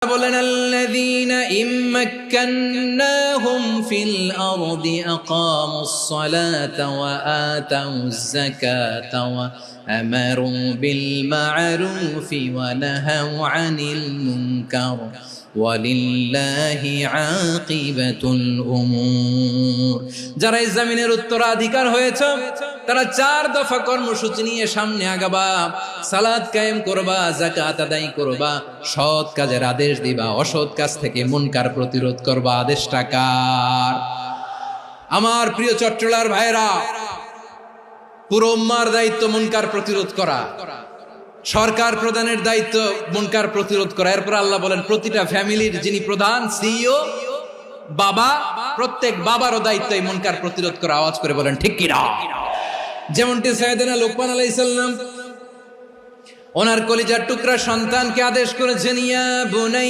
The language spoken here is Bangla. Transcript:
বলেন আল্লাযীনা ইম্মাক্কান্নাহুম ফিল আরদি আকামুস সালাতা ওয়া আতাউয যাকাতা ওয়া আমারু বিল মা'রুফি ওয়া নাহাউ আনিল মুনকার ওয়ালিল্লাহি আকিবাতুল উমুর। যারা এই জমিনের উত্তরাধিকার হয়েছে তারা 4 দফা কর্মসূচি নিয়ে সামনে আগাবা। সালাত কায়েম করবা, যাকাত আদায় করবা, সৎ কাজের আদেশ দিবা, অসৎ কাজ থেকে মুনকার প্রতিরোধ করবা। আদেশটা কার? আমার প্রিয় চট্টলার ভাইরা, পুরো উম্মার দায়িত্ব মুনকার প্রতিরোধ করা, সরকার প্রধানের দায়িত্ব মুনকার প্রতিরোধ করা। এরপর আল্লাহ বলেন প্রতিটা ফ্যামিলির যিনি প্রধান সিইও বাবা, প্রত্যেক বাবারও দায়িত্ব এই মুনকার প্রতিরোধ করা। আওয়াজ করে বলেন ঠিক কিনা? যেমনটি সাইয়েদনা লোকমান আলাইহিস সালাম ওনার কলিজার টুকরা সন্তানকে আদেশ করেছেন, ইয়া বুনাই